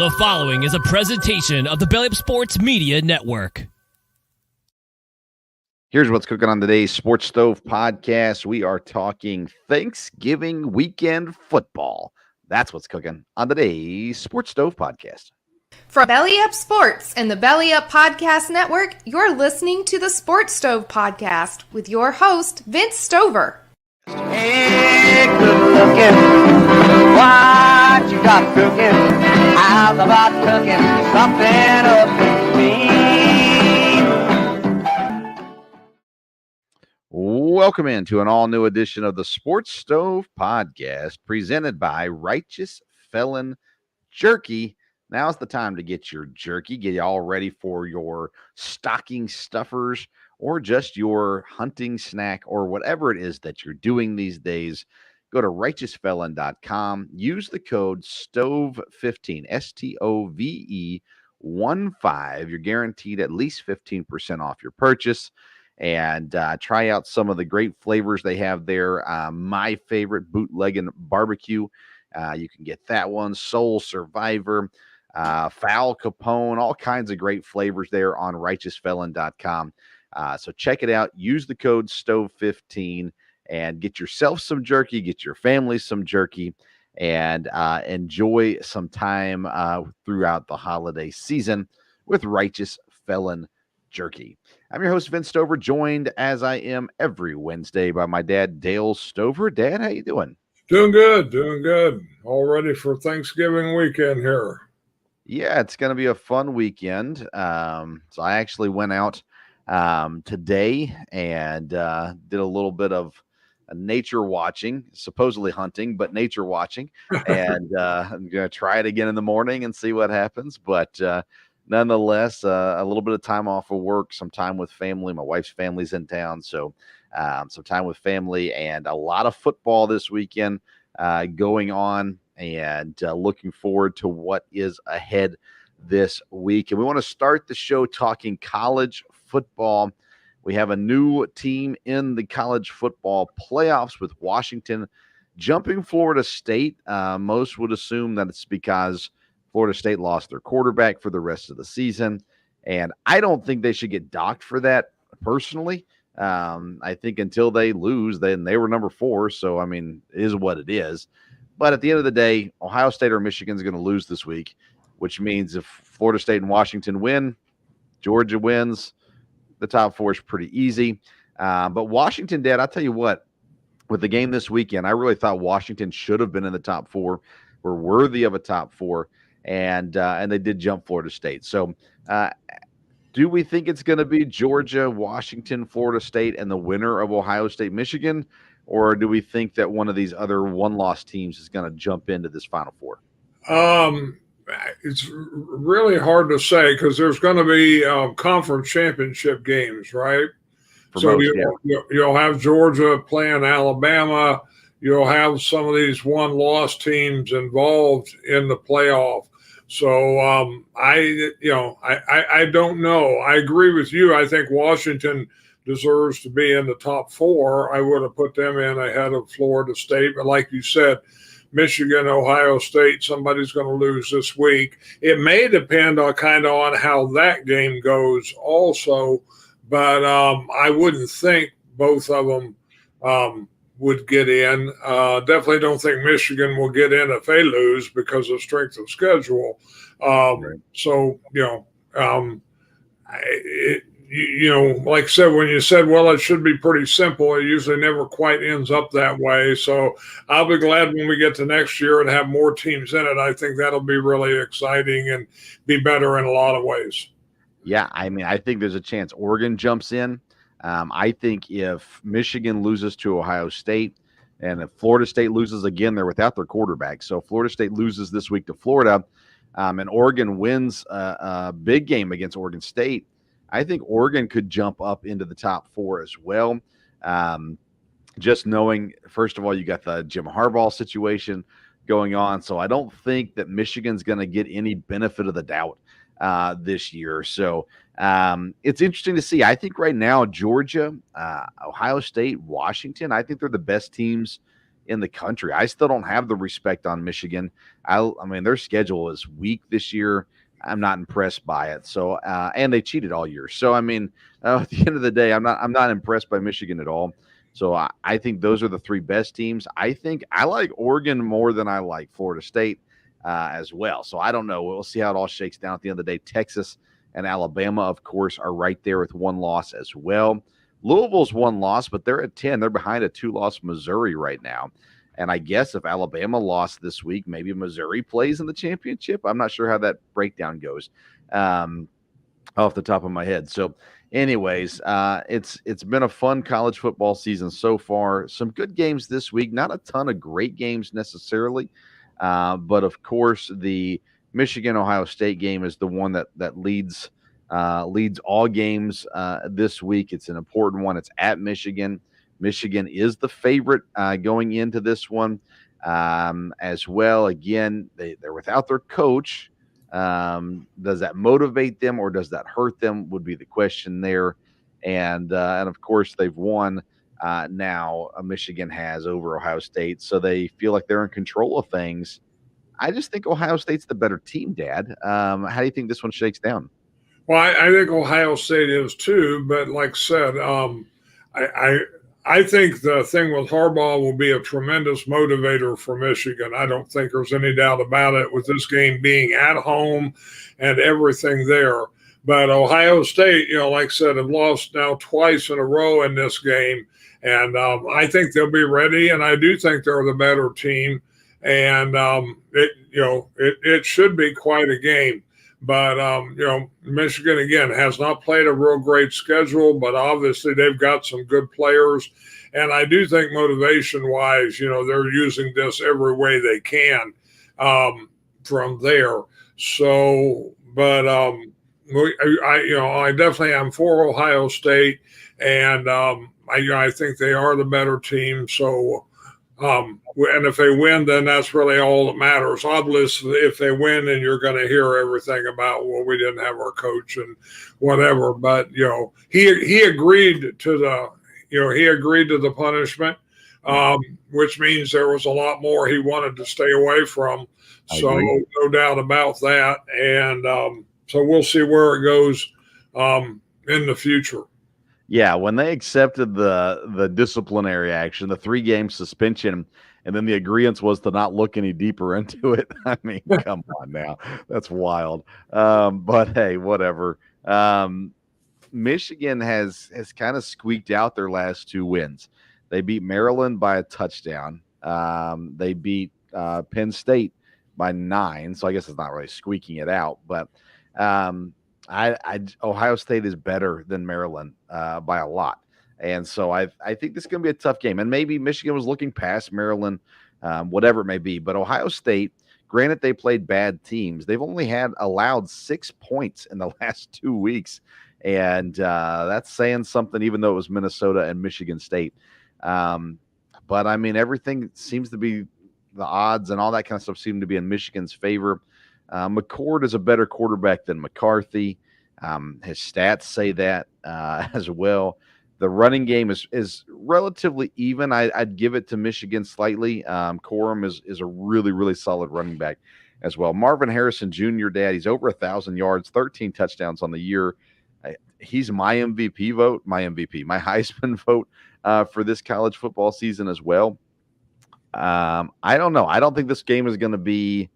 The following is a presentation of the Belly Up Sports Media Network. Here's what's cooking on today's Sports Stove podcast. We are talking Thanksgiving weekend football. That's what's cooking on today's Sports Stove podcast. From Belly Up Sports and the Belly Up Podcast Network, you're listening to the Sports Stove podcast with your host, Vince Stover. Hey, good looking, what you got cooking? How's about cooking something up for me? Welcome into an all-new edition of the Sports Stove podcast presented by Righteous Felon Jerky. Now's the time to get your jerky, get you all ready for your stocking stuffers or just your hunting snack or whatever it is that you're doing these days. Go to righteousfelon.com. Use the code STOVE15, STOVE15. You're guaranteed at least 15% off your purchase. And try out some of the great flavors they have there. My favorite, bootlegging barbecue. You can get that one, Soul Survivor, Foul Capone, all kinds of great flavors there on righteousfelon.com. So check it out. Use the code STOVE15 and get yourself some jerky, get your family some jerky, and enjoy some time throughout the holiday season with Righteous Felon Jerky. I'm your host, Vince Stover, joined as I am every Wednesday by my dad, Dale Stover. Dad, how you doing? Doing good. All ready for Thanksgiving weekend here. Yeah, it's going to be a fun weekend. So I actually went out today and did a little bit of nature watching, supposedly hunting, but nature watching. And I'm going to try it again in the morning and see what happens. But nonetheless, a little bit of time off of work, some time with family. My wife's family's in town, so some time with family and a lot of football this weekend going on, and looking forward to what is ahead this week. And we want to start the show talking college football. We have a new team in the college football playoffs with Washington jumping Florida State. Most would assume that it's because Florida State lost their quarterback for the rest of the season, and I don't think they should get docked for that personally. I think until they lose, then they were number 4, so, I mean, it is what it is. But at the end of the day, Ohio State or Michigan is going to lose this week, which means if Florida State and Washington win, Georgia wins, the top 4 is pretty easy. But Washington, Dad, I'll tell you what, with the game this weekend, I really thought Washington should have been in the top 4, were worthy of a top 4. And they did jump Florida State. So do we think it's going to be Georgia, Washington, Florida State, and the winner of Ohio State, Michigan? Or do we think that one of these other one-loss teams is going to jump into this Final Four? It's really hard to say because there's going to be conference championship games, right? So you'll have Georgia playing Alabama. You'll have some of these one-loss teams involved in the playoff. So I don't know. I agree with you. I think Washington deserves to be in the top 4. I would have put them in ahead of Florida State. But like you said, Michigan, Ohio State, somebody's going to lose this week. It may depend on on how that game goes also. But I wouldn't think both of them would get in. Definitely don't think Michigan will get in if they lose because of strength of schedule. Right. So, like I said, when you said, well, it should be pretty simple, it usually never quite ends up that way. So I'll be glad when we get to next year and have more teams in it. I think that'll be really exciting and be better in a lot of ways. Yeah, I mean, I think there's a chance Oregon jumps in. I think if Michigan loses to Ohio State and if Florida State loses again, they're without their quarterback. So if Florida State loses this week to Florida and Oregon wins a big game against Oregon State, I think Oregon could jump up into the top 4 as well. Just knowing, first of all, you got the Jim Harbaugh situation going on. So I don't think that Michigan's going to get any benefit of the doubt this year. So it's interesting to see. I think right now, Georgia, Ohio State, Washington, I think they're the best teams in the country. I still don't have the respect on Michigan. I mean, their schedule is weak this year. I'm not impressed by it. So, and they cheated all year. So, I mean, at the end of the day, I'm not impressed by Michigan at all. So, I think those are the three best teams. I think I like Oregon more than I like Florida State as well. So, I don't know. We'll see how it all shakes down at the end of the day. Texas and Alabama, of course, are right there with one loss as well. Louisville's one loss, but they're at 10. They're behind a 2-loss Missouri right now. And I guess if Alabama lost this week, maybe Missouri plays in the championship. I'm not sure how that breakdown goes off the top of my head. So anyways, it's been a fun college football season so far. Some good games this week, not a ton of great games necessarily. But of course, the Michigan-Ohio State game is the one that leads all games this week. It's an important one. It's at Michigan. Michigan is the favorite going into this one as well. Again, they're without their coach. Does that motivate them or does that hurt them would be the question there. And of course, they've won now. Michigan has over Ohio State, so they feel like they're in control of things. I just think Ohio State's the better team, Dad. How do you think this one shakes down? Well, I think Ohio State is too, but like I said, I think the thing with Harbaugh will be a tremendous motivator for Michigan. I don't think there's any doubt about it with this game being at home and everything there. But Ohio State, like I said, have lost now twice in a row in this game. And I think they'll be ready, and I do think they're the better team. And, it should be quite a game. But, Michigan, again, has not played a real great schedule, but obviously they've got some good players. And I do think motivation-wise, they're using this every way they can from there. So, but I definitely am for Ohio State, and I think they are the better team. So, and if they win, then that's really all that matters. Obviously, if they win, then you're going to hear everything about, well, we didn't have our coach and whatever. But he agreed to the punishment, which means there was a lot more he wanted to stay away from. So no doubt about that. And so we'll see where it goes in the future. Yeah, when they accepted the disciplinary action, the 3-game suspension, and then the agreement was to not look any deeper into it. I mean, come on now. That's wild. But hey, whatever. Michigan has kind of squeaked out their last 2 wins. They beat Maryland by a touchdown. They beat Penn State by 9. So I guess it's not really squeaking it out, but Ohio State is better than Maryland by a lot. And so I think this is going to be a tough game. And maybe Michigan was looking past Maryland, whatever it may be. But Ohio State, granted they played bad teams, they've only allowed 6 points in the last 2 weeks. And that's saying something, even though it was Minnesota and Michigan State. But, I mean, everything seems to be the odds and all that kind of stuff seem to be in Michigan's favor. McCord is a better quarterback than McCarthy. His stats say that as well. The running game is relatively even. I'd give it to Michigan slightly. Corum is a really, really solid running back as well. Marvin Harrison Jr., Dad, he's over 1,000 yards, 13 touchdowns on the year. He's my MVP vote, my Heisman vote for this college football season as well. I don't know. I don't think this game is going to be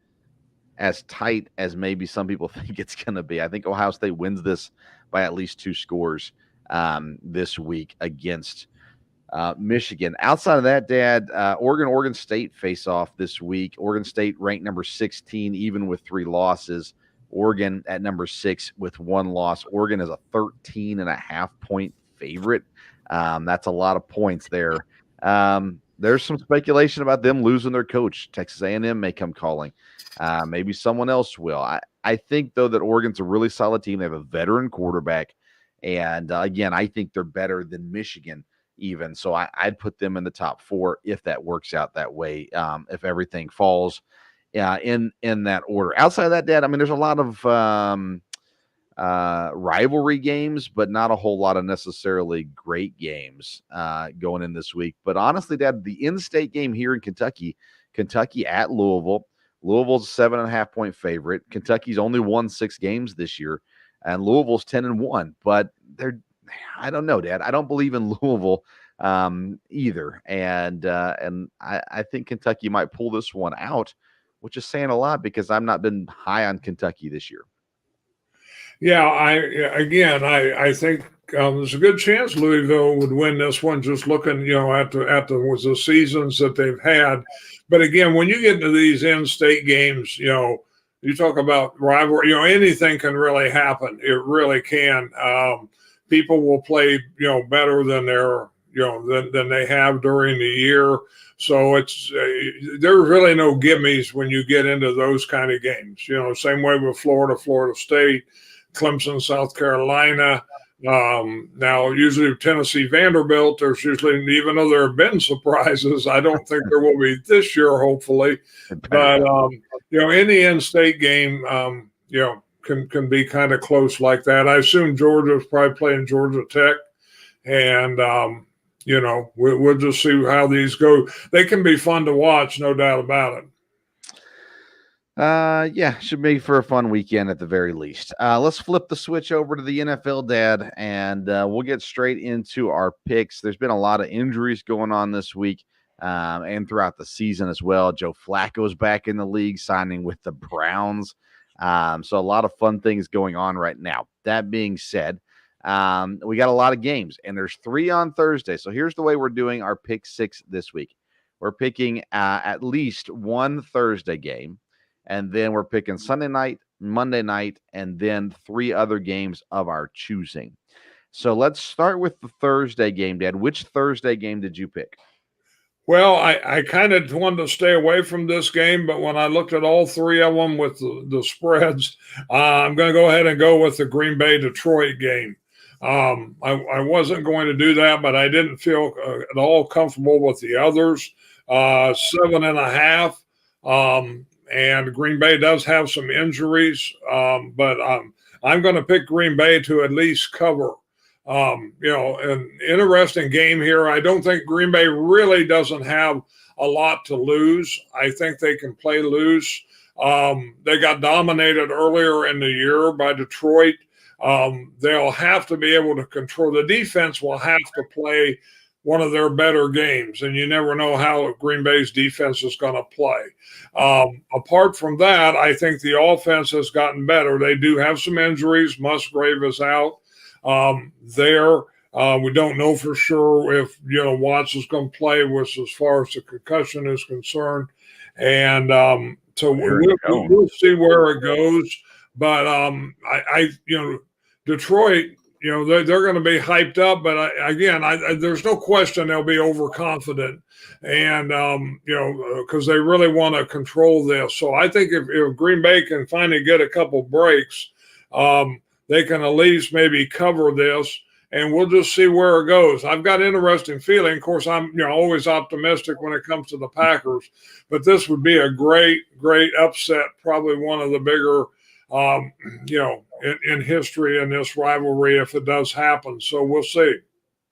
as tight as maybe some people think it's going to be. I think Ohio State wins this by at least 2 scores this week against Michigan. Outside of that, Dad, Oregon State face off this week. Oregon State ranked number 16, even with 3 losses. Oregon at number 6 with 1 loss. Oregon is a 13.5-point favorite. That's a lot of points there. There's some speculation about them losing their coach. Texas A&M may come calling. Maybe someone else will. I think, though, that Oregon's a really solid team. They have a veteran quarterback. And, again, I think they're better than Michigan even. So I'd put them in the top 4 if that works out that way, if everything falls in that order. Outside of that, Dad, I mean, there's a lot of rivalry games, but not a whole lot of necessarily great games going in this week. But honestly, Dad, the in-state game here in Kentucky at Louisville. Louisville's a 7.5-point favorite. Kentucky's only won 6 games this year, and Louisville's 10-1. But I don't know, Dad. I don't believe in Louisville either, and I think Kentucky might pull this one out, which is saying a lot because I've not been high on Kentucky this year. Yeah, I think there's a good chance Louisville would win this one. Just looking, at the seasons that they've had. But again, when you get into these in-state games, you talk about rivalry. Anything can really happen. It really can. People will play, better than than they have during the year. So it's there's really no gimmies when you get into those kind of games. Same way with Florida State, Clemson, South Carolina. Now, usually Tennessee, Vanderbilt, there's usually, even though there have been surprises, I don't think there will be this year, hopefully. But, any in-state game, can be kind of close like that. I assume Georgia's probably playing Georgia Tech. And, we'll just see how these go. They can be fun to watch, no doubt about it. Yeah, should be for a fun weekend at the very least. Let's flip the switch over to the NFL, Dad, and we'll get straight into our picks. There's been a lot of injuries going on this week and throughout the season as well. Joe Flacco's back in the league, signing with the Browns. So a lot of fun things going on right now. That being said, we got a lot of games, and there's 3 on Thursday. So here's the way we're doing our pick 6 this week. We're picking at least one Thursday game. And then we're picking Sunday night, Monday night, and then 3 other games of our choosing. So let's start with the Thursday game, Dad. Which Thursday game did you pick? Well, I kind of wanted to stay away from this game, but when I looked at all 3 of them with the spreads, I'm going to go ahead and go with the Green Bay-Detroit game. I wasn't going to do that, but I didn't feel at all comfortable with the others. 7.5. And Green Bay does have some injuries, but I'm going to pick Green Bay to at least cover. An interesting game here. I don't think Green Bay really doesn't have a lot to lose. I think they can play loose. They got dominated earlier in the year by Detroit. They'll have to be able to control. The defense will have to play one of their better games, and you never know how Green Bay's defense is going to play. Apart from that, I think the offense has gotten better. They do have some injuries. Musgrave is out there. We don't know for sure if, Watts is going to play as far as the concussion is concerned. And so we'll see where it goes. But Detroit, they're going to be hyped up, but there's no question they'll be overconfident, and because they really want to control this. So I think if Green Bay can finally get a couple breaks, they can at least maybe cover this, and we'll just see where it goes. I've got an interesting feeling. Of course, I'm always optimistic when it comes to the Packers, but this would be a great upset, probably one of the bigger in history in this rivalry if it does happen. So we'll see.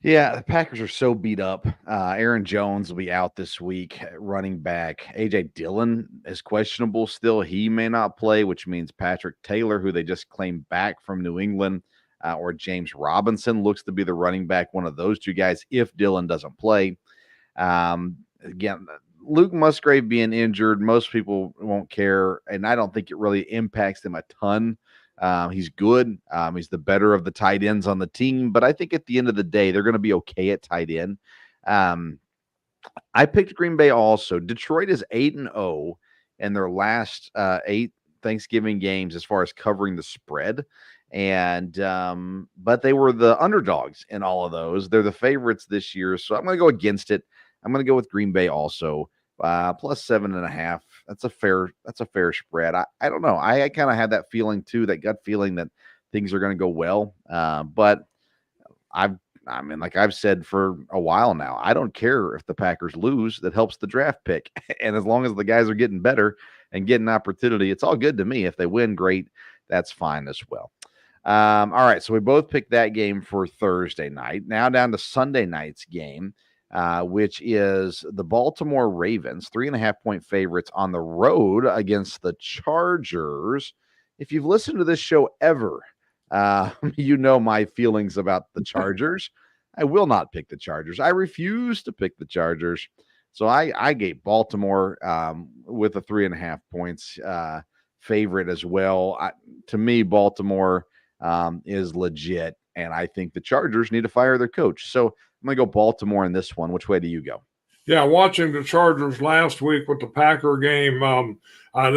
Yeah, the Packers are so beat up. Aaron Jones will be out this week, running back. A.J. Dillon is questionable still. He may not play, which means Patrick Taylor, who they just claimed back from New England, or James Robinson looks to be the running back, one of those 2 guys, if Dillon doesn't play. Again, Luke Musgrave being injured, most people won't care, and I don't think it really impacts him a ton. He's good. He's the better of the tight ends on the team, but I think at the end of the day, they're going to be okay at tight end. I picked Green Bay also. Detroit is 8-0 in their last 8 Thanksgiving games as far as covering the spread. And but they were the underdogs in all of those. They're the favorites this year, so I'm going to go against it. I'm going to go with Green Bay also. Plus 7.5. That's a fair spread. I don't know. I kind of had that feeling too, that gut feeling that things are going to go well. But like I've said for a while now, I don't care if the Packers lose. That helps the draft pick. And as long as the guys are getting better and getting opportunity, it's all good to me. If they win, great. That's fine as well. All right, so we both picked that game for Thursday night. Now down to Sunday night's game, which is the Baltimore Ravens, 3.5-point favorites on the road against the Chargers. If you've listened to this show ever, you know my feelings about the Chargers. I will not pick the Chargers. I refuse to pick the Chargers. So I gave Baltimore with a 3.5 points favorite as well. To me, Baltimore is legit, and I think the Chargers need to fire their coach. So I'm going to go Baltimore in this one. Which way do you go? Yeah, watching the Chargers last week with the Packer game,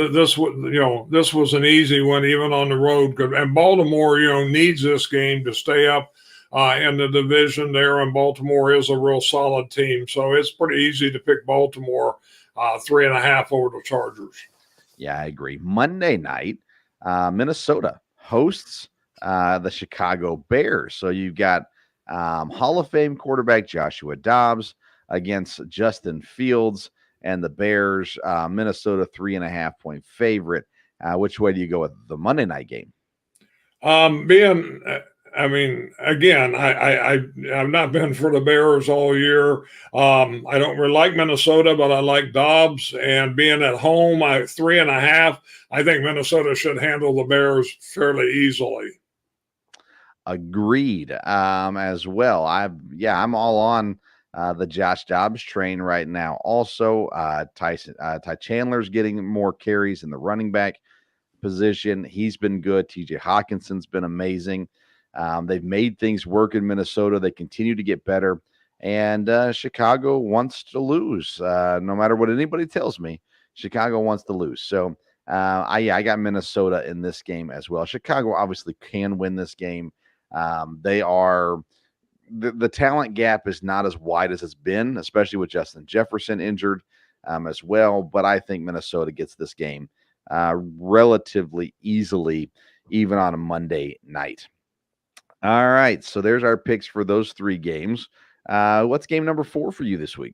this was an easy one even on the road. And Baltimore, needs this game to stay up in the division there, and Baltimore is a real solid team, so it's pretty easy to pick Baltimore 3.5 over the Chargers. Yeah, I agree. Monday night, Minnesota hosts the Chicago Bears. So you've got Hall of Fame quarterback Joshua Dobbs against Justin Fields and the Bears. Minnesota 3.5-point favorite. Which way do you go with the Monday night game? Again, I've not been for the Bears all year. I don't really like Minnesota, but I like Dobbs, and being at home, 3.5. I think Minnesota should handle the Bears fairly easily. Agreed. As well. I'm all on the Josh Dobbs train right now. Also, Ty Chandler's getting more carries in the running back position. He's been good. TJ Hawkinson's been amazing. They've made things work in Minnesota. They continue to get better. And Chicago wants to lose. No matter what anybody tells me, Chicago wants to lose. So I got Minnesota in this game as well. Chicago obviously can win this game. They are the talent gap is not as wide as it's been, especially with Justin Jefferson injured as well. But I think Minnesota gets this game relatively easily, even on a Monday night. All right, so there's our picks for those three games. What's game number 4 for you this week?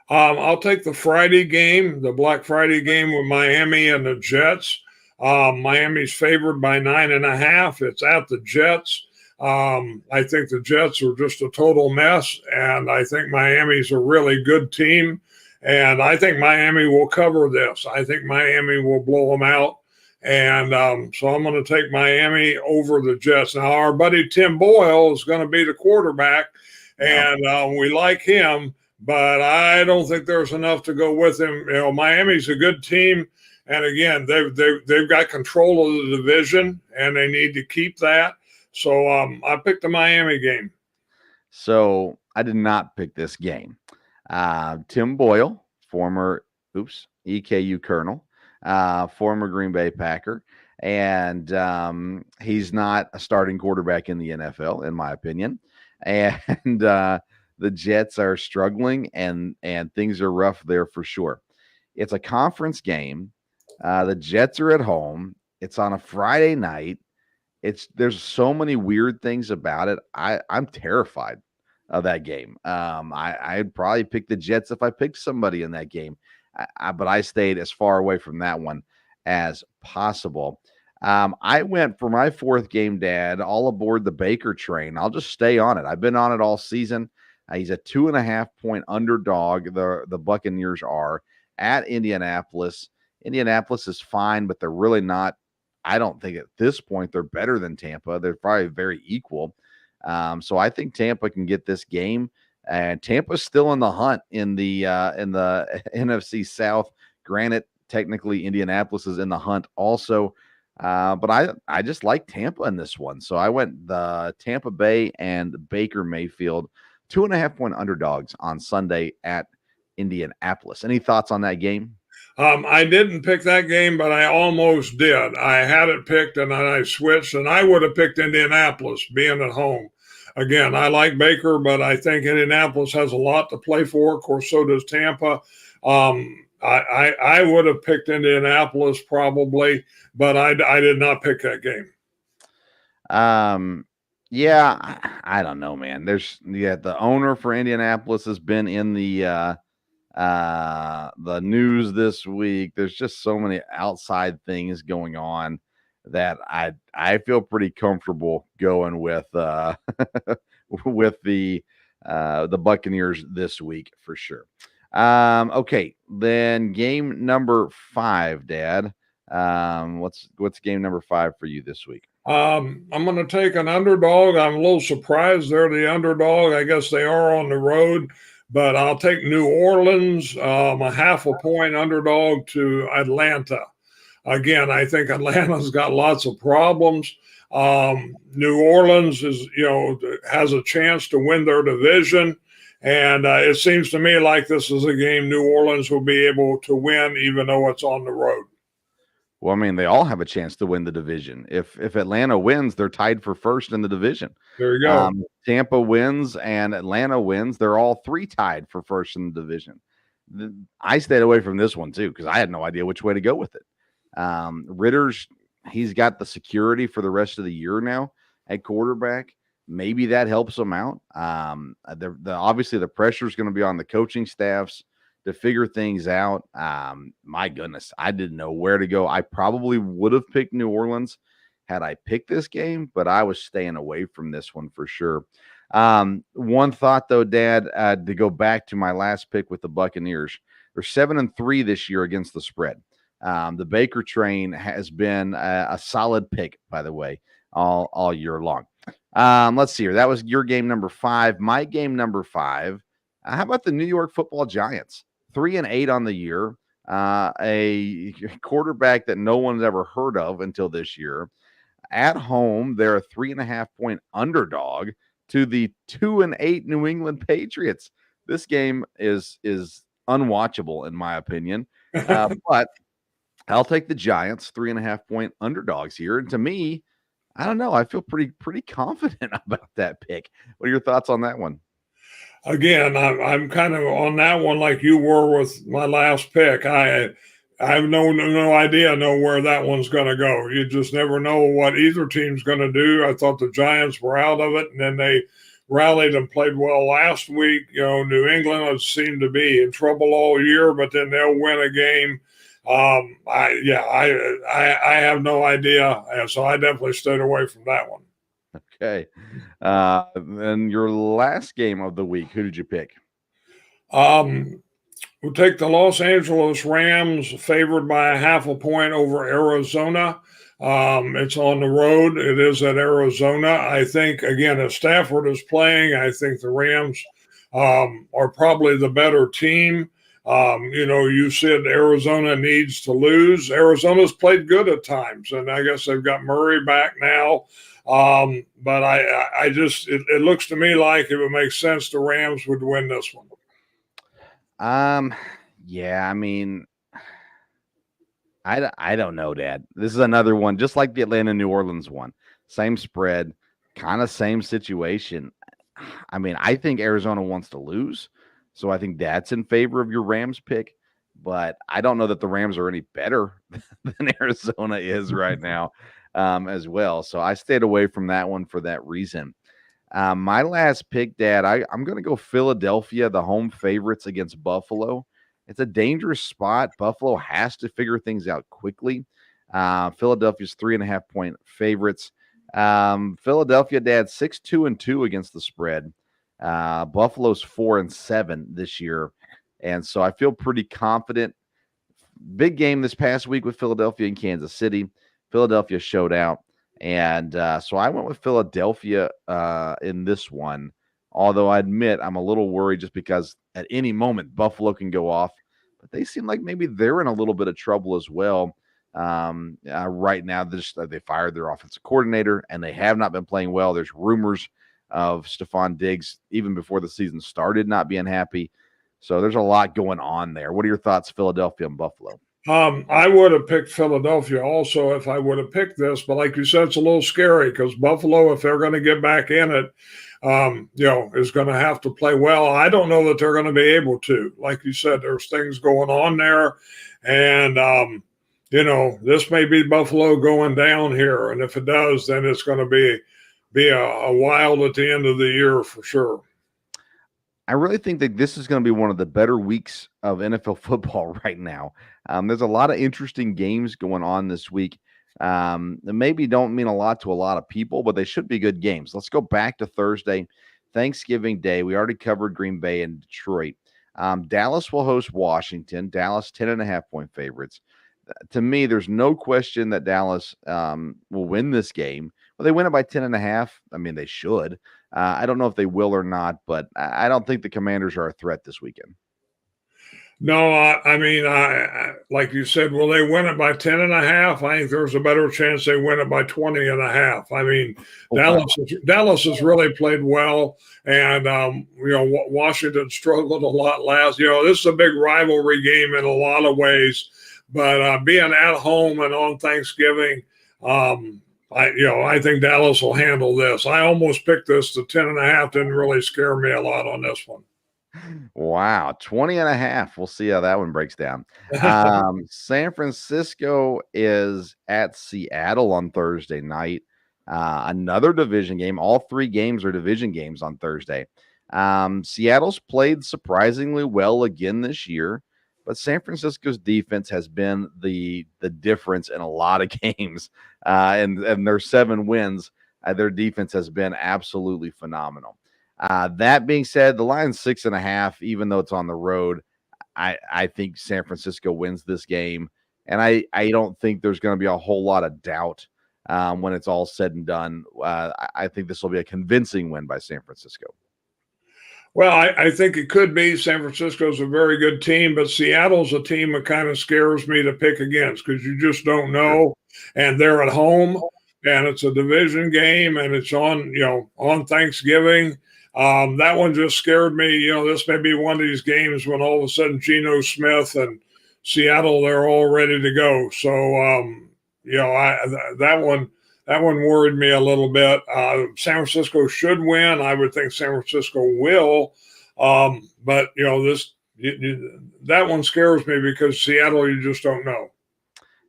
I'll take the Friday game, the Black Friday game with Miami and the Jets. Miami's favored by 9.5. It's at the Jets. I think the Jets are just a total mess, and I think Miami's a really good team, and I think Miami will cover this. I think Miami will blow them out. And so I'm going to take Miami over the Jets. Now, our buddy Tim Boyle is going to be the quarterback, and we like him, but I don't think there's enough to go with him. Miami's a good team, and again, they've got control of the division, and they need to keep that. So I picked the Miami game. So I did not pick this game. Tim Boyle, former EKU Colonel. Former Green Bay Packer, and he's not a starting quarterback in the NFL, in my opinion. And the Jets are struggling, and things are rough there for sure. It's a conference game. The Jets are at home. It's on a Friday night. There's so many weird things about it. I'm terrified of that game. I'd probably pick the Jets if I picked somebody in that game. But I stayed as far away from that one as possible. I went for my 4th game, Dad, all aboard the Baker train. I'll just stay on it. I've been on it all season. He's a 2.5-point underdog. The Buccaneers are at Indianapolis. Indianapolis is fine, but they're really not. I don't think at this point they're better than Tampa. They're probably very equal. So I think Tampa can get this game. And Tampa's still in the hunt in the NFC South. Granted, technically Indianapolis is in the hunt also, but I just like Tampa in this one. So I went the Tampa Bay and Baker Mayfield, 2.5-point underdogs on Sunday at Indianapolis. Any thoughts on that game? I didn't pick that game, but I almost did. I had it picked, and then I switched, and I would have picked Indianapolis, being at home. Again, I like Baker, but I think Indianapolis has a lot to play for. Of course, so does Tampa. I would have picked Indianapolis probably, but I did not pick that game. Yeah, I don't know, man. The owner for Indianapolis has been in the news this week. There's just so many outside things going on that I feel pretty comfortable going with with the Buccaneers this week for sure. Okay, then game number 5, Dad. What's game number 5 for you this week? I'm going to take an underdog. I'm a little surprised they're the underdog. I guess they are on the road, but I'll take New Orleans, a half a point underdog to Atlanta. Again, I think Atlanta's got lots of problems. New Orleans has a chance to win their division. And it seems to me like this is a game New Orleans will be able to win, even though it's on the road. Well, I mean, they all have a chance to win the division. If Atlanta wins, they're tied for first in the division. There you go. Tampa wins and Atlanta wins. They're all 3 tied for first in the division. I stayed away from this one too because I had no idea which way to go with it. Ritter's he's got the security for the rest of the year now at quarterback. Maybe that helps him out. Obviously the pressure is going to be on the coaching staffs to figure things out. My goodness, I didn't know where to go. I probably would have picked New Orleans had I picked this game, but I was staying away from this one for sure. One thought though, Dad, to go back to my last pick with the Buccaneers, they're 7-3 this year against the spread. The Baker train has been a solid pick, by the way, all year long. Let's see here. That was your game number 5. My game number 5. How about the New York Football Giants? 3-8 on the year. A quarterback that no one's ever heard of until this year. At home, they're a 3.5-point underdog to the 2-8 New England Patriots. This game is unwatchable in my opinion, but I'll take the Giants, 3.5-point underdogs here. And to me, I don't know. I feel pretty confident about that pick. What are your thoughts on that one? Again, I'm kind of on that one like you were with my last pick. I have no idea where that one's going to go. You just never know what either team's going to do. I thought the Giants were out of it, and then they rallied and played well last week. New England has seemed to be in trouble all year, but then they'll win a game. I have no idea, so I definitely stayed away from that one. Okay. And your last game of the week, who did you pick? We'll take the Los Angeles Rams, favored by a half a point over Arizona. It's on the road. It is at Arizona. I think, again, if Stafford is playing, I think the Rams are probably the better team. You said Arizona needs to lose. Arizona's played good at times, and I guess they've got Murray back now. But it looks to me like it would make sense the Rams would win this one. Yeah, I mean, I don't know, Dad. This is another one, just like the Atlanta New Orleans one. Same spread, kind of same situation. I mean, I think Arizona wants to lose, so I think that's in favor of your Rams pick. But I don't know that the Rams are any better than Arizona is right now, as well. So I stayed away from that one for that reason. My last pick, Dad, I'm going to go Philadelphia, the home favorites against Buffalo. It's a dangerous spot. Buffalo has to figure things out quickly. Philadelphia's 3.5-point favorites. Philadelphia, Dad, 6-2-2 against the spread. Buffalo's 4-7 this year. And so I feel pretty confident. Big game this past week with Philadelphia and Kansas City. Philadelphia showed out. And so I went with Philadelphia in this one, although I admit I'm a little worried just because at any moment Buffalo can go off. But they seem like maybe they're in a little bit of trouble as well. Right now, they fired their offensive coordinator, and they have not been playing well. There's rumors of Stephon Diggs, even before the season started, not being happy. So there's a lot going on there. What are your thoughts, Philadelphia and Buffalo? I would have picked Philadelphia also if I would have picked this, but like you said, it's a little scary because Buffalo, if they're going to get back in it, is going to have to play well. I don't know that they're going to be able to. Like you said, there's things going on there, and this may be Buffalo going down here, and if it does, then it's going to be a while at the end of the year for sure. I really think that this is going to be one of the better weeks of NFL football right now. There's a lot of interesting games going on this week. maybe don't mean a lot to a lot of people, but they should be good games. Let's go back to Thursday, Thanksgiving Day. We already covered Green Bay and Detroit. Dallas will host Washington. Dallas 10.5-point favorites. To me, there's no question that Dallas will win this game. Will they win it by 10.5? I mean, they should. I don't know if they will or not, but I don't think the Commanders are a threat this weekend. No, I like you said, will they win it by 10.5? I think there's a better chance they win it by 20.5. I mean, Dallas has really played well, and Washington struggled a lot last. This is a big rivalry game in a lot of ways, but being at home and on Thanksgiving, I think Dallas will handle this. I almost picked this to 10.5. Didn't really scare me a lot on this one. Wow, 20.5. We'll see how that one breaks down. San Francisco is at Seattle on Thursday night. Another division game. All three games are division games on Thursday. Seattle's played surprisingly well again this year, but San Francisco's defense has been the difference in a lot of games. And their 7 wins, their defense has been absolutely phenomenal. That being said, the line's 6.5, even though it's on the road. I think San Francisco wins this game, and I don't think there's going to be a whole lot of doubt when it's all said and done. I think this will be a convincing win by San Francisco. Well, I think it could be. San Francisco's a very good team, but Seattle's a team that kind of scares me to pick against because you just don't know, and they're at home, and it's a division game, and it's on Thanksgiving. That one just scared me. This may be one of these games when all of a sudden Geno Smith and Seattle, they're all ready to go. So, that one worried me a little bit. San Francisco should win. I would think San Francisco will. But that one scares me because Seattle, you just don't know.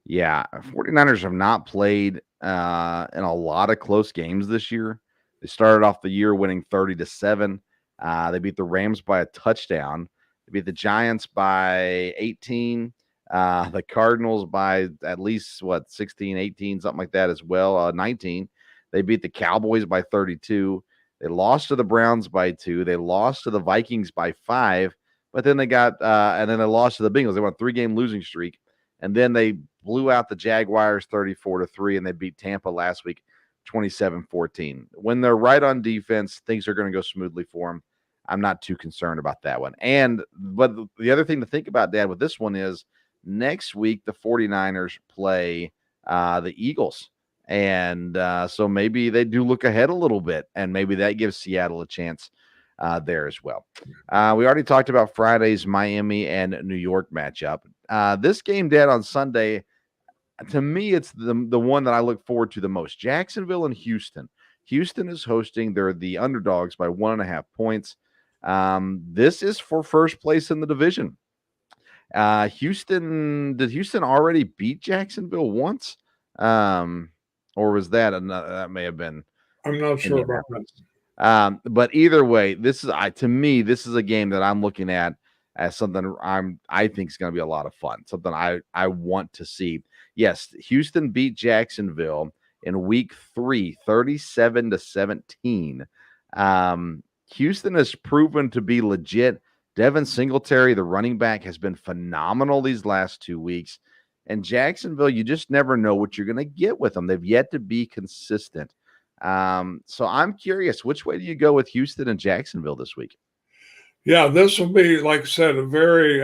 Yeah. 49ers have not played in a lot of close games this year. They started off the year winning 30-7. They beat the Rams by a touchdown. They beat the Giants by 18. The Cardinals by at least 16, 18, something like that as well. 19. They beat the Cowboys by 32. They lost to the Browns by 2. They lost to the Vikings by 5. But then they and then they lost to the Bengals. They won a 3-game losing streak, and then they blew out the Jaguars 34-3, and they beat Tampa last week 27-14. When they're right on defense, things are going to go smoothly for them. I'm not too concerned about that one. But the other thing to think about, Dad, with this one is next week the 49ers play the Eagles. And so maybe they do look ahead a little bit, and maybe that gives Seattle a chance there as well. We already talked about Friday's Miami and New York matchup. This game, Dad, on Sunday, to me, it's the one that I look forward to the most. Jacksonville and Houston. Houston is hosting. They're the underdogs by 1.5 points. This is for first place in the division. Did Houston already beat Jacksonville once? Or was that that may have been? I'm not sure about that. But either way, to me, this is a game that I'm looking at as something I think is going to be a lot of fun. Something I want to see. Yes, Houston beat Jacksonville in week 3, 37-17. Houston has proven to be legit. Devin Singletary, the running back, has been phenomenal these last 2 weeks. And Jacksonville, you just never know what you're going to get with them. They've yet to be consistent. So I'm curious, which way do you go with Houston and Jacksonville this week? Yeah, this will be, like I said, a very,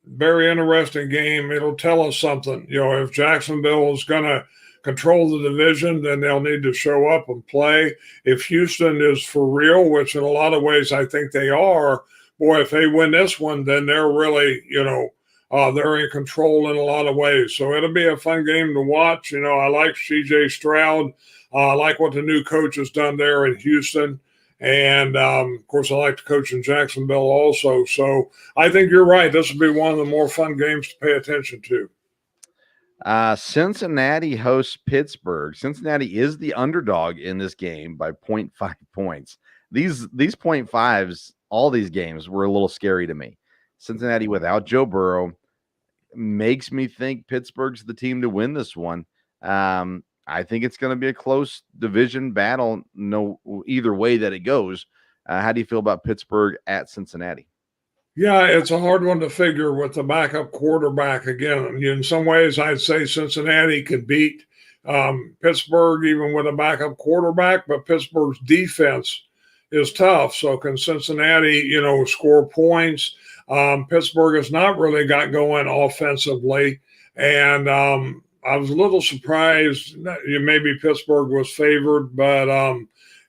very interesting game. It'll tell us something. If Jacksonville is going to control the division, then they'll need to show up and play. If Houston is for real, which in a lot of ways I think they are, boy, if they win this one, then they're really, they're in control in a lot of ways. So it'll be a fun game to watch. I like C.J. Stroud. I like what the new coach has done there in Houston. And, of course, I like to coach in Jacksonville also. So I think you're right. This will be one of the more fun games to pay attention to. Cincinnati hosts Pittsburgh. Cincinnati is the underdog in this game by 0.5 points. These 0.5s, all these games were a little scary to me. Cincinnati without Joe Burrow makes me think Pittsburgh's the team to win this one. I think it's going to be a close division battle. No, either way that it goes. How do you feel about Pittsburgh at Cincinnati? Yeah, it's a hard one to figure with the backup quarterback again. In some ways, I'd say Cincinnati could beat Pittsburgh even with a backup quarterback, but Pittsburgh's defense is tough. So can Cincinnati, score points? Pittsburgh has not really got going offensively, and I was a little surprised. Maybe Pittsburgh was favored, but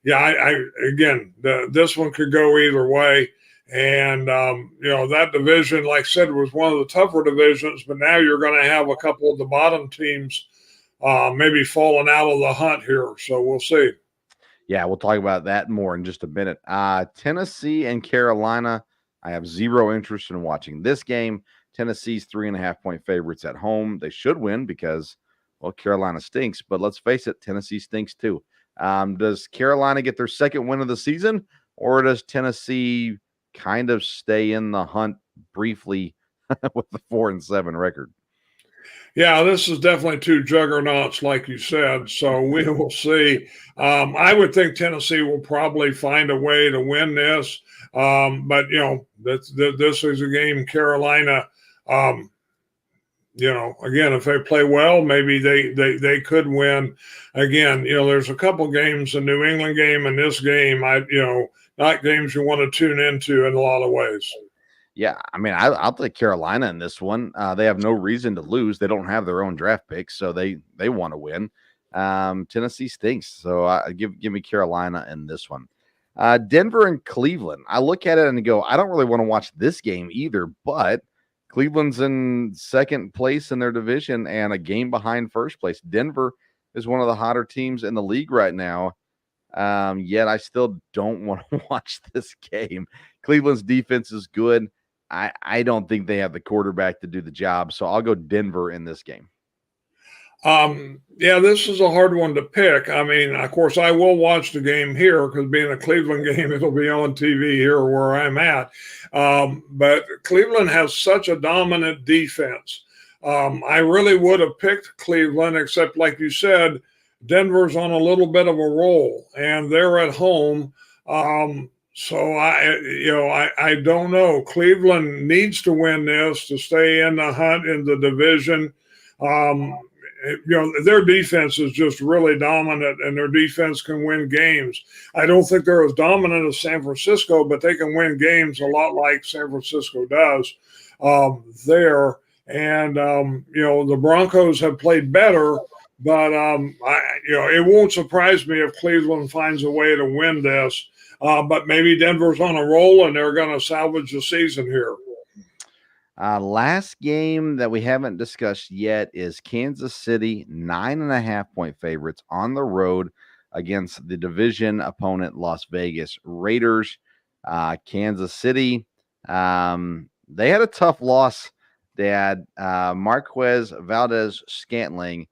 this one could go either way. And, that division, like I said, was one of the tougher divisions, but now you're going to have a couple of the bottom teams maybe falling out of the hunt here. So we'll see. Yeah, we'll talk about that more in just a minute. Tennessee and Carolina, I have zero interest in watching this game. Tennessee's 3.5-point favorites at home. They should win because, well, Carolina stinks. But let's face it, Tennessee stinks too. Does Carolina get their second win of the season, or does Tennessee kind of stay in the hunt briefly with the 4-7 record? Yeah, this is definitely two juggernauts, like you said. So we will see. I would think Tennessee will probably find a way to win this. But this is a game Carolina. Again, if they play well, maybe they could win. Again, there's a couple games, the New England game and this game. Not games you want to tune into in a lot of ways. Yeah, I mean, I'll take Carolina in this one. They have no reason to lose. They don't have their own draft picks, so they want to win. Tennessee stinks, so give me Carolina in this one. Denver and Cleveland. I look at it and go, I don't really want to watch this game either, but Cleveland's in second place in their division and a game behind first place. Denver is one of the hotter teams in the league right now. Yet I still don't want to watch this game. Cleveland's defense is good. I don't think they have the quarterback to do the job, so I'll go Denver in this game. This is a hard one to pick. I mean, of course, I will watch the game here because being a Cleveland game, it'll be on TV here where I'm at. But Cleveland has such a dominant defense. I really would have picked Cleveland, except like you said, Denver's on a little bit of a roll, and they're at home. So I don't know. Cleveland needs to win this to stay in the hunt in the division. Their defense is just really dominant, and their defense can win games. I don't think they're as dominant as San Francisco, but they can win games a lot like San Francisco does there. And the Broncos have played better. But it won't surprise me if Cleveland finds a way to win this. But maybe Denver's on a roll and they're going to salvage the season here. Last game that we haven't discussed yet is Kansas City, 9.5-point favorites on the road against the division opponent Las Vegas Raiders. Kansas City, they had a tough loss. They had Marquez Valdez-Scantling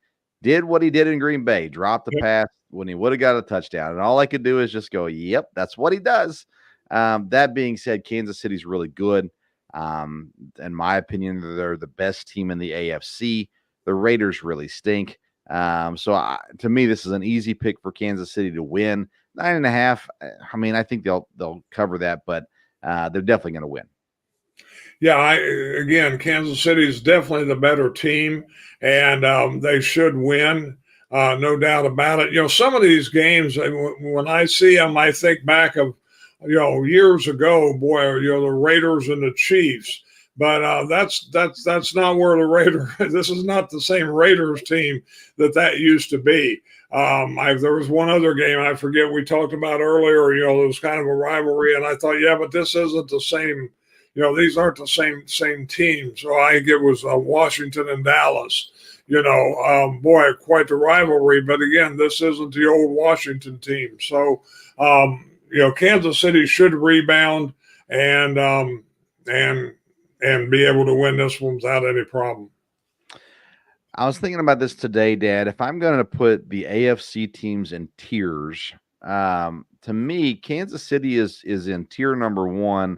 did what he did in Green Bay, dropped the pass when he would have got a touchdown. And all I could do is just go, yep, that's what he does. That being said, Kansas City's really good. In my opinion, they're the best team in the AFC. The Raiders really stink. To me, this is an easy pick for Kansas City to win. 9.5. I mean, I think they'll cover that, but they're definitely going to win. Yeah, Kansas City is definitely the better team, and they should win, no doubt about it. Some of these games, when I see them, I think back of, years ago, the Raiders and the Chiefs. But that's not where the Raiders. This is not the same Raiders team that used to be. There was one other game I forget we talked about earlier. There was kind of a rivalry, and I thought, but this isn't the same. These aren't the same team. So I think it was Washington and Dallas. Quite the rivalry. But again, this isn't the old Washington team. So, Kansas City should rebound and be able to win this one without any problem. I was thinking about this today, Dad. If I'm going to put the AFC teams in tiers, to me, Kansas City is in tier number 1.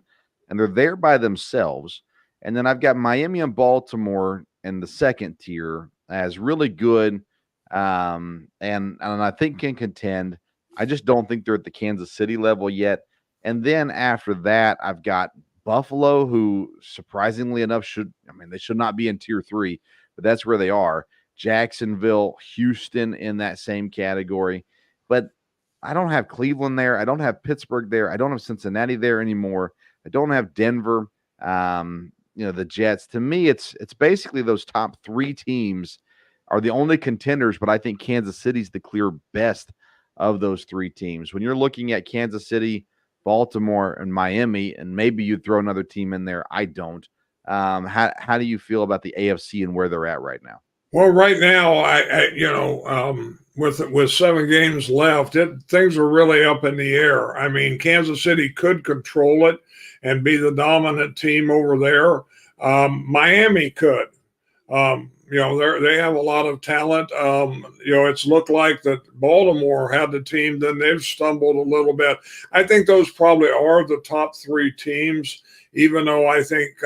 And they're there by themselves. And then I've got Miami and Baltimore in the second tier as really good, and I think can contend. I just don't think they're at the Kansas City level yet. And then after that, I've got Buffalo, who surprisingly enough they should not be in tier 3, but that's where they are. Jacksonville, Houston in that same category. But I don't have Cleveland there. I don't have Pittsburgh there. I don't have Cincinnati there anymore. I don't have Denver. The Jets. To me, it's basically those top 3 teams are the only contenders, but I think Kansas City's the clear best of those 3 teams. When you're looking at Kansas City, Baltimore, and Miami, and maybe you'd throw another team in there, I don't. How do you feel about the AFC and where they're at right now? Well, right now, with 7 games left, things are really up in the air. I mean, Kansas City could control it and be the dominant team over there. Miami could. They have a lot of talent. It's looked like that Baltimore had the team, then they've stumbled a little bit. I think those probably are the top 3 teams, even though I think,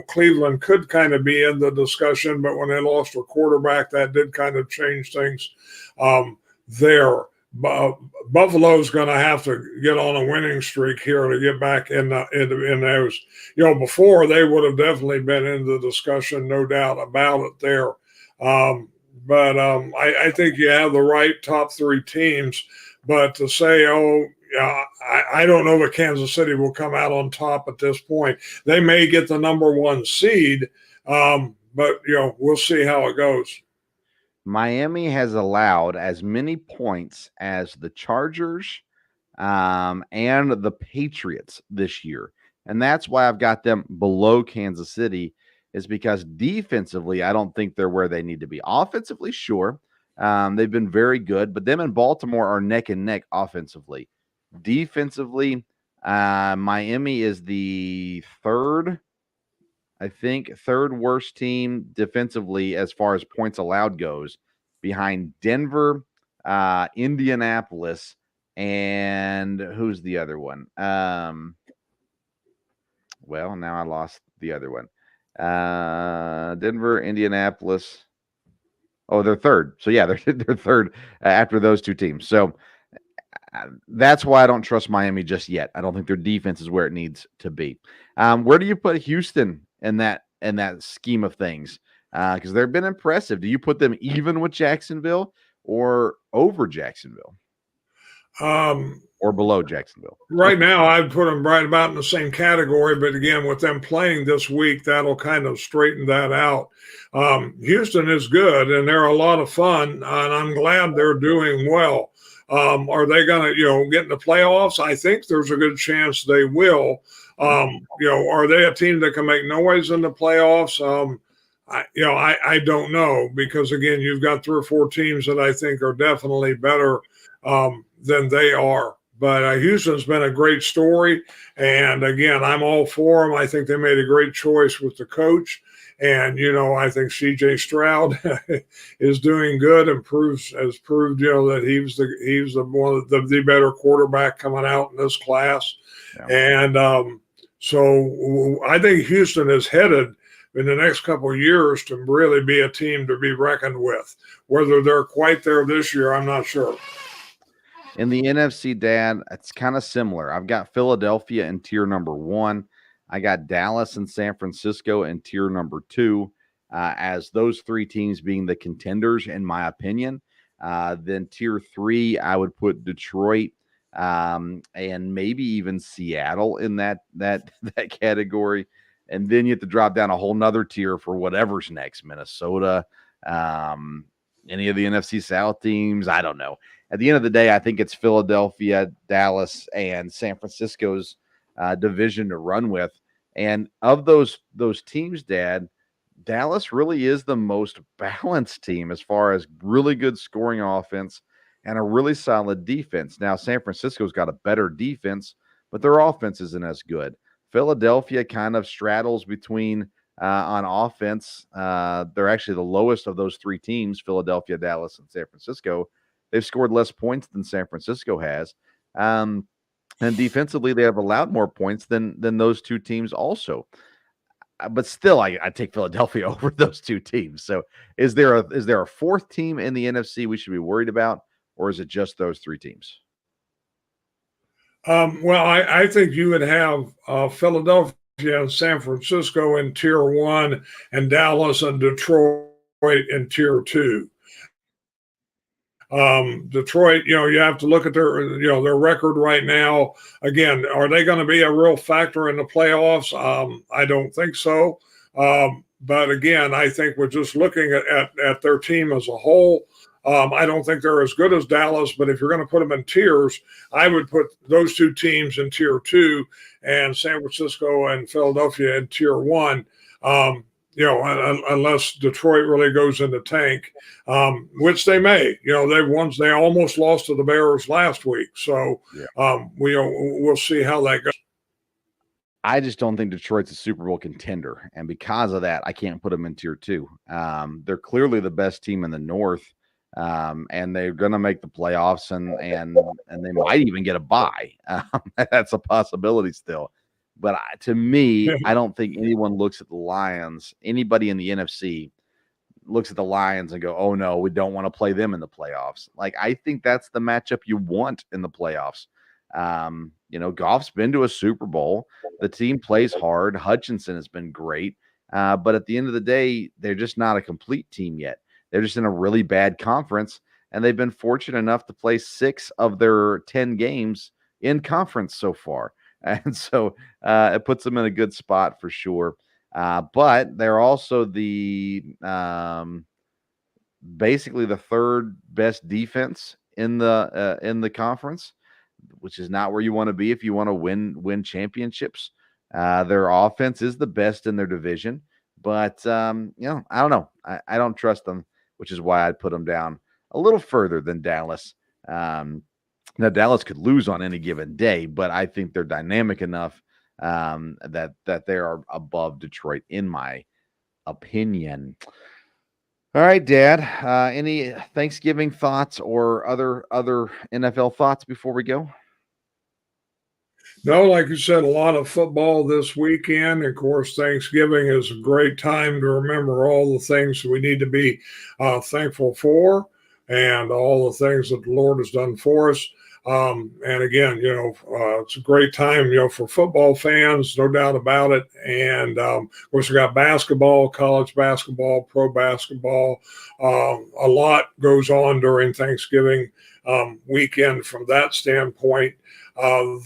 Cleveland could kind of be in the discussion, but when they lost their quarterback, that did kind of change things there. Buffalo's going to have to get on a winning streak here to get back in those. Before they would have definitely been in the discussion, no doubt about it there. I think you have the right top 3 teams. But to say, I don't know that Kansas City will come out on top at this point. They may get the number 1 seed, but we'll see how it goes. Miami has allowed as many points as the Chargers and the Patriots this year. And that's why I've got them below Kansas City, is because defensively, I don't think they're where they need to be. Offensively, sure. They've been very good, but them and Baltimore are neck and neck offensively. Defensively, Miami is the third worst team defensively as far as points allowed goes, behind Denver, Indianapolis, and who's the other one? Well, now I lost the other one. Denver, Indianapolis. Oh, they're third. So, yeah, they're third after those 2 teams. So, that's why I don't trust Miami just yet. I don't think their defense is where it needs to be. Where do you put Houston in that scheme of things? Because they've been impressive. Do you put them even with Jacksonville or over Jacksonville? Or below Jacksonville? Right now, I'd put them right about in the same category. But again, with them playing this week, that'll kind of straighten that out. Houston is good, and they're a lot of fun, and I'm glad they're doing well. Are they going to, get in the playoffs? I think there's a good chance they will. Are they a team that can make noise in the playoffs? I don't know, because again, you've got 3 or 4 teams that I think are definitely better than they are. But Houston's been a great story, and again, I'm all for them. I think they made a great choice with the coach, and I think C.J. Stroud is doing good and has proved that he's one of the better quarterback coming out in this class, and so I think Houston is headed in the next couple of years to really be a team to be reckoned with. Whether they're quite there this year, I'm not sure. In the NFC, Dad, it's kind of similar. I've got Philadelphia in tier number 1. I got Dallas and San Francisco in tier number 2, as those 3 teams being the contenders, in my opinion. Then tier 3, I would put Detroit and maybe even Seattle in that category. And then you have to drop down a whole nother tier for whatever's next. Minnesota, any of the NFC South teams, I don't know. At the end of the day, I think it's Philadelphia, Dallas, and San Francisco's division to run with. And of those teams, Dad, Dallas really is the most balanced team as far as really good scoring offense and a really solid defense. Now, San Francisco's got a better defense, but their offense isn't as good. Philadelphia kind of straddles between on offense. They're actually the lowest of those 3 teams, Philadelphia, Dallas, and San Francisco. They've scored less points than San Francisco has. And defensively, they have allowed more points than those 2 teams also. but still, I take Philadelphia over those two teams. So is there a fourth team in the NFC we should be worried about, or is it just those three teams? Well, I think you would have Philadelphia and San Francisco in tier one, and Dallas and Detroit in tier two. Detroit, you have to look at their record right now. Again, are they going to be a real factor in the playoffs? I don't think so. But again, I think we're just looking at their team as a whole. I don't think they're as good as Dallas, but if you're going to put them in tiers, I would put those two teams in tier two and San Francisco and Philadelphia in tier one. Unless Detroit really goes in the tank, which they may. They almost lost to the Bears last week, so we'll see how that goes. I just don't think Detroit's a Super Bowl contender, and because of that, I can't put them in tier two. They're clearly the best team in the North, and they're going to make the playoffs, and they might even get a bye. That's a possibility still. But to me, I don't think anyone looks at the Lions. Anybody in the NFC looks at the Lions and go, "Oh no, we don't want to play them in the playoffs." Like, I think that's the matchup you want in the playoffs. Goff's been to a Super Bowl. The team plays hard. Hutchinson has been great, but at the end of the day, they're just not a complete team yet. They're just in a really bad conference, and they've been fortunate enough to play 6 of their 10 games in conference so far. And so it puts them in a good spot for sure. But they're also basically the third best defense in the conference, which is not where you want to be if you want to win championships. Their offense is the best in their division, but I don't know. I don't trust them, which is why I'd put them down a little further than Dallas. Now, Dallas could lose on any given day, but I think they're dynamic enough that they are above Detroit, in my opinion. All right, Dad. Any Thanksgiving thoughts or other NFL thoughts before we go? No, like you said, a lot of football this weekend. Of course, Thanksgiving is a great time to remember all the things we need to be thankful for and all the things that the Lord has done for us. And again, it's a great time, for football fans, no doubt about it. And of course, we got basketball, college basketball, pro basketball. A lot goes on during Thanksgiving weekend from that standpoint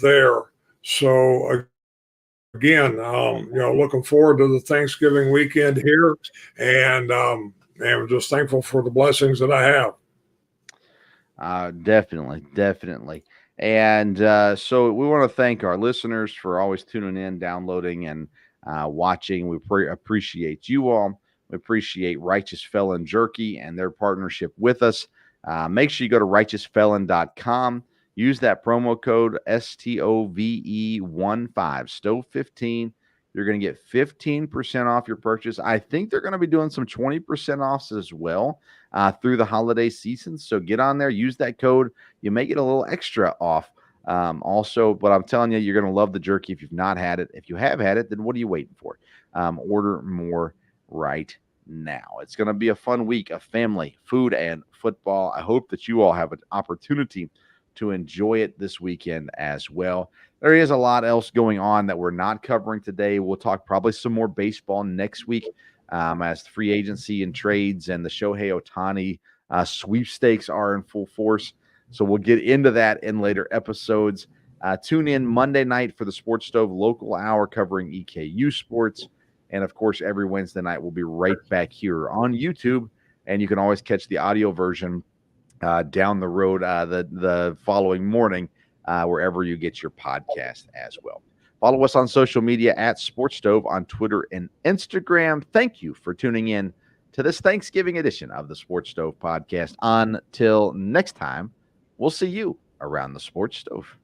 there. So again, looking forward to the Thanksgiving weekend here, and I'm just thankful for the blessings that I have. Definitely. And so we want to thank our listeners for always tuning in, downloading, and watching. We appreciate you all. We appreciate Righteous Felon Jerky and their partnership with us. Make sure you go to righteousfelon.com. Use that promo code STOVE15, STOVE15. You're going to get 15% off your purchase. I think they're going to be doing some 20% offs as well through the holiday season. So get on there, use that code. You may get a little extra off. Also, but I'm telling you, you're going to love the jerky if you've not had it. If you have had it, then what are you waiting for? Order more right now. It's going to be a fun week of family, food, and football. I hope that you all have an opportunity to enjoy it this weekend as well. There is a lot else going on that we're not covering today. We'll talk probably some more baseball next week as free agency and trades and the Shohei Ohtani sweepstakes are in full force. So we'll get into that in later episodes. Tune in Monday night for the Sports Stove local hour covering EKU sports. And, of course, every Wednesday night we'll be right back here on YouTube. And you can always catch the audio version down the road the following morning wherever you get your podcast as well. Follow us on social media at Sports Stove on Twitter and Instagram. Thank you for tuning in to this Thanksgiving edition of the Sports Stove podcast. Until next time, we'll see you around the Sports Stove.